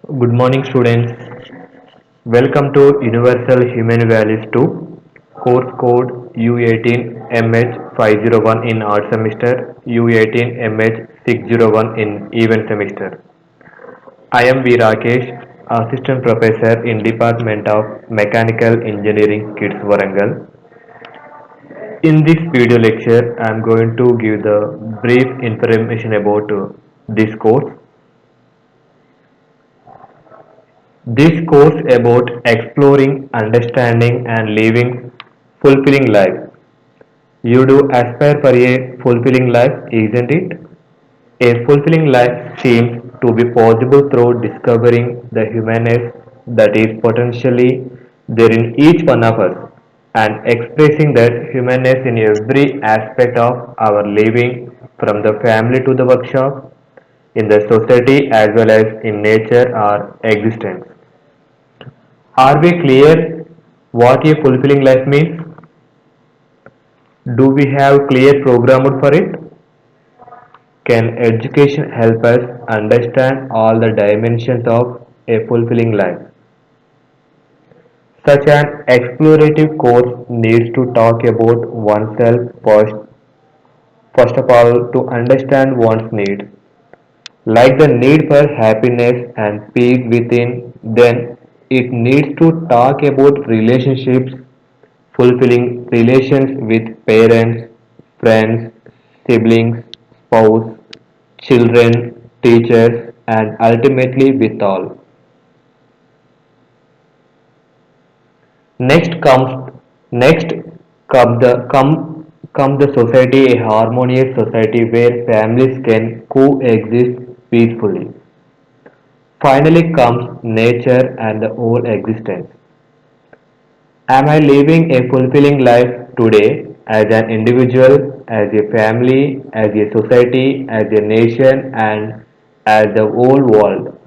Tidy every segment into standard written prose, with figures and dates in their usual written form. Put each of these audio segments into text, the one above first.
Good morning, students. Welcome to Universal Human Values 2, course code U18MH501 in art semester, U18MH601 in event semester. I am VALASA, assistant professor in Department of Mechanical Engineering, Kids Warangal. In this video lecture, I am going to give the brief information about this course. This course about exploring, understanding and living fulfilling life. You do aspire for a fulfilling life, isn't it? A fulfilling life seems to be possible through discovering the humanness that is potentially there in each one of us and expressing that humanness in every aspect of our living, from the family to the workshop, in the society as well as in nature or existence. Are we clear what a fulfilling life means? Do we have clear programmed for it? Can education help us understand all the dimensions of a fulfilling life? Such an explorative course needs to talk about oneself first of all to understand one's need. Like the need for happiness and peace within, then it needs to talk about relationships, fulfilling relations with parents, friends, siblings, spouse, children, teachers, and ultimately with all. Next comes next come the society, a harmonious society where families can coexist peacefully. Finally comes nature and the whole existence. Am I living a fulfilling life today as an individual, as a family, as a society, as a nation, and as the whole world?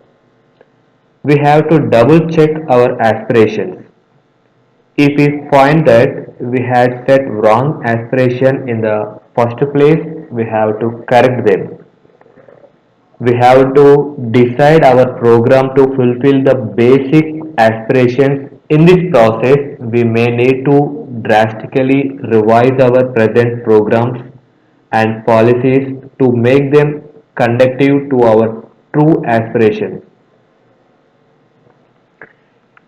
We have to double check our aspirations. If we find that we had set wrong aspiration in the first place, we have to correct them. We have to decide our program to fulfill the basic aspirations. In this process, we may need to drastically revise our present programs and policies to make them conducive to our true aspirations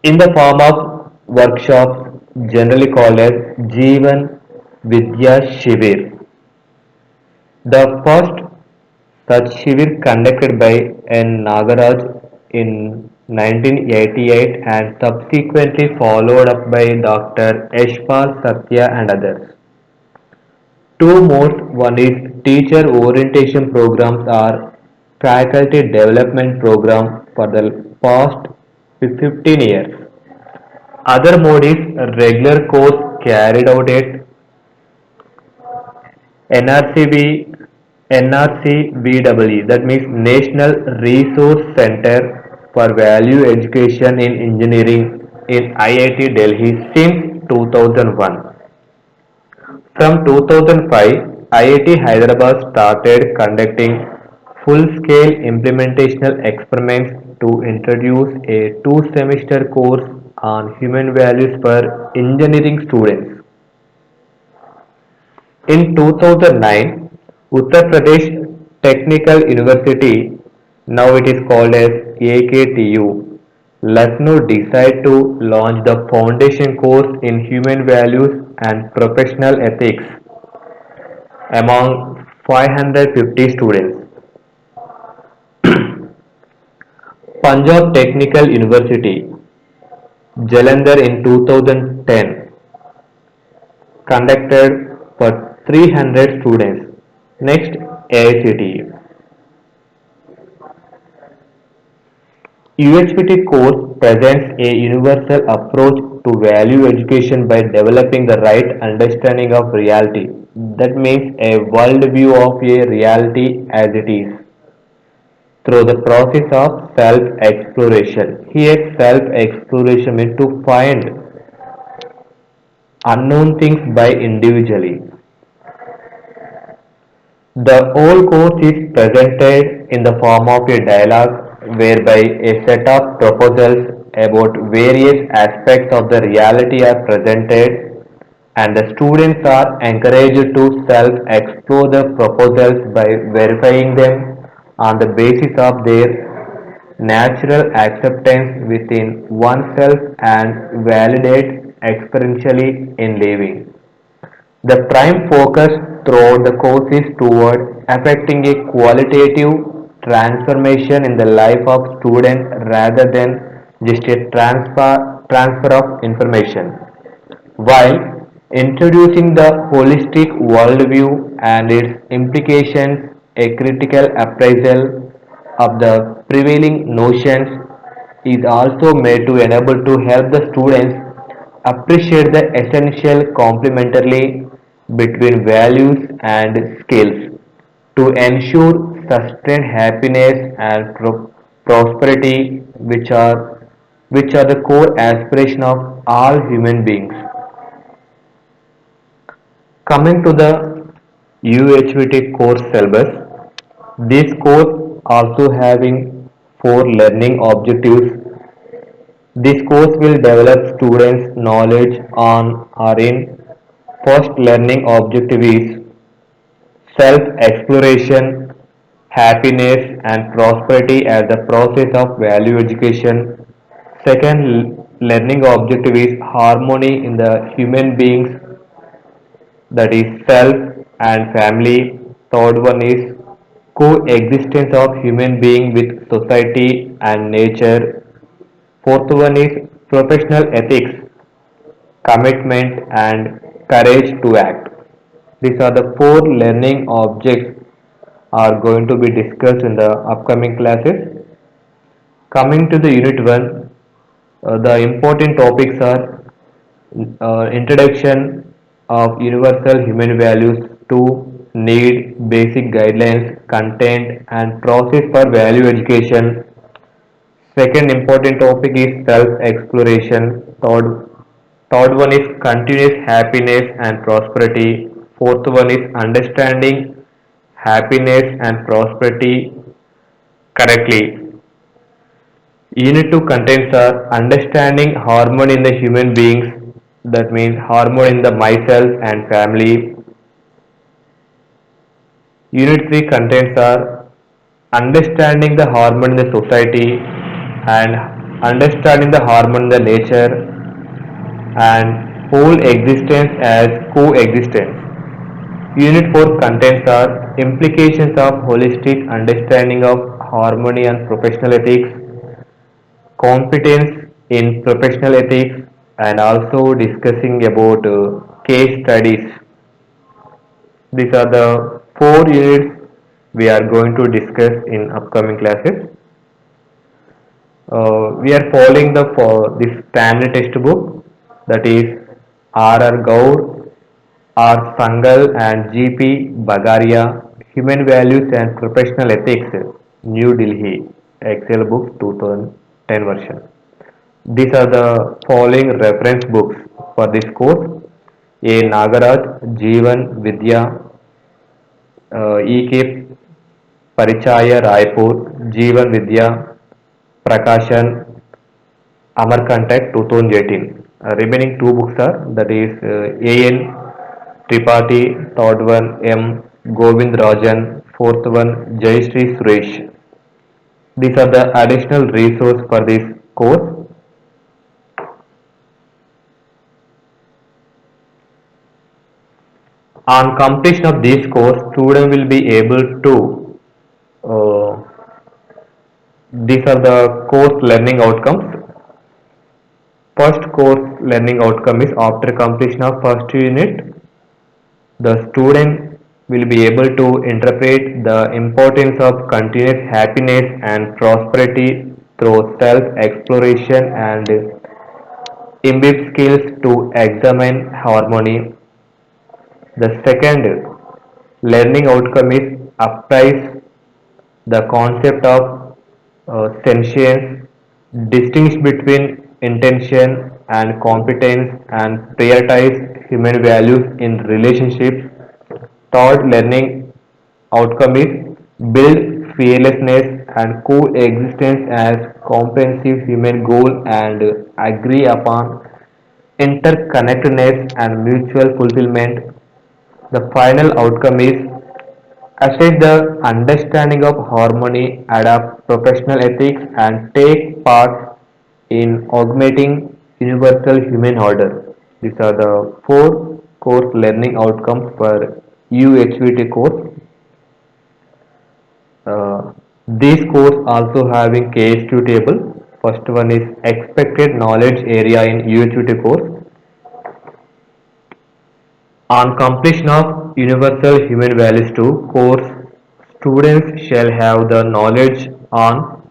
in the form of workshops generally called as Jeevan Vidya Shivir. The first such Shivir conducted by N. Nagaraj in 1988 and subsequently followed up by Dr. Yashpal Satya and others. Two more, one is teacher orientation programs or faculty development program for the past 15 years. Other mode is regular course carried out at NRCB, NRCVEE, that means National Resource Center for Value Education in Engineering in IIT Delhi since 2001. From 2005, IIT Hyderabad started conducting full-scale implementational experiments to introduce a two-semester course on human values for engineering students. In 2009, Uttar Pradesh Technical University, now it is called as AKTU, Lucknow decided to launch the foundation course in human values and professional ethics among 550 students. Punjab Technical University, Jalandhar in 2010 conducted for 300 students. Next, AICTE. UHPT course presents a universal approach to value education by developing the right understanding of reality. That means a world view of a reality as it is through the process of self-exploration. Here, self-exploration means to find unknown things by individually. The whole course is presented in the form of a dialogue whereby a set of proposals about various aspects of the reality are presented and the students are encouraged to self-explore the proposals by verifying them on the basis of their natural acceptance within oneself and validate experientially in living. The prime focus throughout the course is toward affecting a qualitative transformation in the life of student rather than just a transfer of information, while introducing the holistic worldview and its implications, a critical appraisal of the prevailing notions is also made to enable to help the students appreciate the essential complementarity between values and skills to ensure sustained happiness and prosperity which are the core aspiration of all human beings. Coming to the UHVT course syllabus, this course also having four learning objectives. This course will develop students' knowledge on or in first learning objective is self-exploration, happiness and prosperity as the process of value education. Second learning objective is harmony in the human beings, that is self and family. Third one is coexistence of human being with society and nature. Fourth one is professional ethics, commitment and courage to act. These are the four learning objects are going to be discussed in the upcoming classes. Coming to the unit 1, the important topics are introduction of universal human values to need basic guidelines, content and process for value education. Second important topic is self-exploration. Third one is continuous happiness and prosperity. Fourth one is understanding happiness and prosperity correctly. Unit 2 contains are understanding harmony in the human beings, that means harmony in the myself and family. Unit 3 contains are understanding the harmony in the society and understanding the harmony in the nature and whole existence as coexistence. Unit 4 contains are implications of holistic understanding of harmony and professional ethics, competence in professional ethics, and also discussing about case studies. These are the four units we are going to discuss in upcoming classes. We are following the for this standard textbook, that is R.R. Gaur, R. Sangal and G.P. Bagaria, Human Values and Professional Ethics, New Delhi, Excel Books 2010 version. These are the following reference books for this course: A. Nagaraj, Jeevan Vidya, E.K. Parichaya Raipur, Jeevan Vidya, Prakashan, Amarkantak 2018. Remaining two books are, that is A.N. Tripathi, third one M. Govind Rajan, fourth one Jai Sri Suresh. These are the additional resource for this course. On completion of this course, student will be able to uh, these are the course learning outcomes. First course learning outcome is after completion of first unit, the student will be able to interpret the importance of continuous happiness and prosperity through self-exploration and imbibe skills to examine harmony. The second learning outcome is appraise the concept of sentience, distinguish between intention and competence, and prioritize human values in relationships. Third learning outcome is build fearlessness, and coexistence as comprehensive human goal and agree upon interconnectedness and mutual fulfillment. The final outcome is assess the understanding of harmony, adopt professional ethics, and take part in augmenting universal human order. These are the four course learning outcomes for UHVT course. These course also having KSQ table. First one is expected knowledge area in UHVT course. On completion of Universal Human Values 2 course, students shall have the knowledge on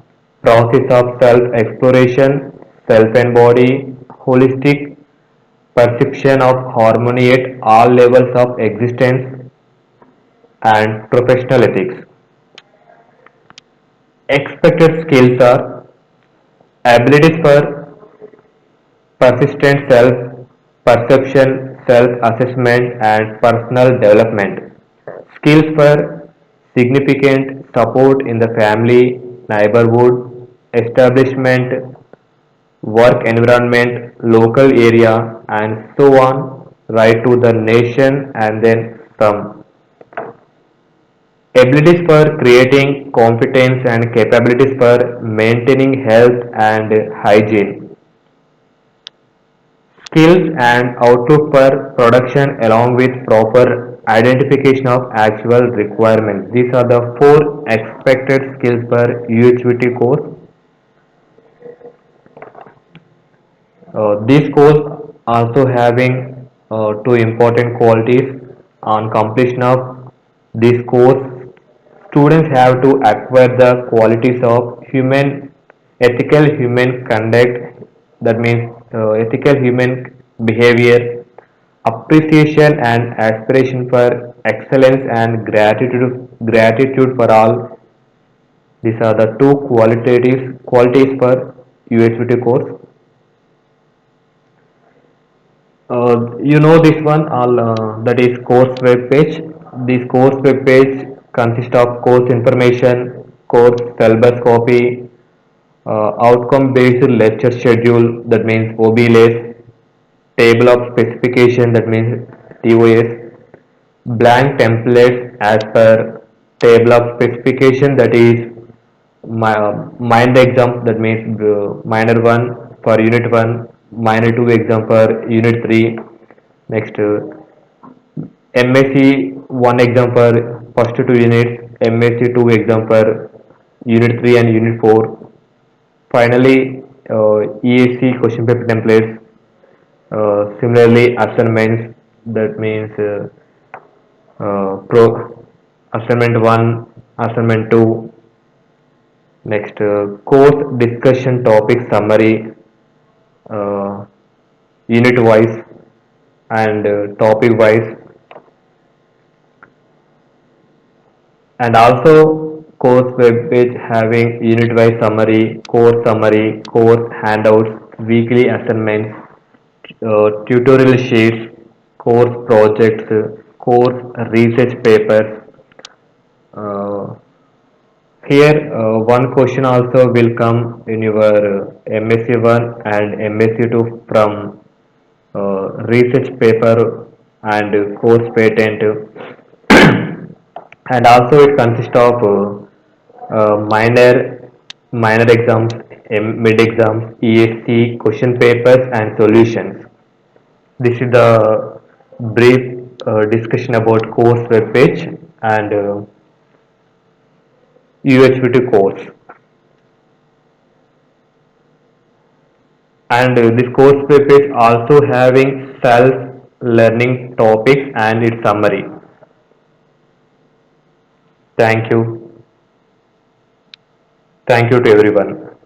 process of self-exploration, self-embody, holistic perception of harmony at all levels of existence, and professional ethics. Expected skills are abilities for persistent self-perception, self-assessment, and personal development. Skills for significant support in the family, neighborhood, establishment, work environment, local area, and so on, right to the nation and then some. Abilities for creating competence and capabilities for maintaining health and hygiene. Skills and outlook for production along with proper identification of actual requirements. These are the four expected skills for UHVT course. This course also having two important qualities. On completion of this course, students have to acquire the qualities of ethical human conduct, that means ethical human behavior, appreciation and aspiration for excellence, and gratitude for all. These are the two qualities for UHVT course. You know this one, all that is course web page. This course web page consists of course information, course syllabus copy, outcome based lecture schedule, that means OBLS, table of specification, that means TOS, blank templates as per table of specification, that is mind exam, that means minor 1 for unit 1, minor 2 exam for unit 3. Next, MSc 1 exam for first 2 units, MSc 2 exam for unit 3 and unit 4. Finally, ESC question paper templates, similarly assignments, that means pro assignment 1, assignment 2. Next, course discussion topic summary, uh, unit wise and topic wise, and also course web page having unit wise summary, course handouts, weekly assignments, tutorial sheets, course projects, course research papers. Uh, Here, one question also will come in your MSc 1 and MSc 2 from research paper and course patent, and also it consists of minor exams, mid exams, ESC question papers and solutions. This is the brief discussion about course web page and UHVT course. And this course web is also having self learning topics and its summary. Thank you. Thank you to everyone.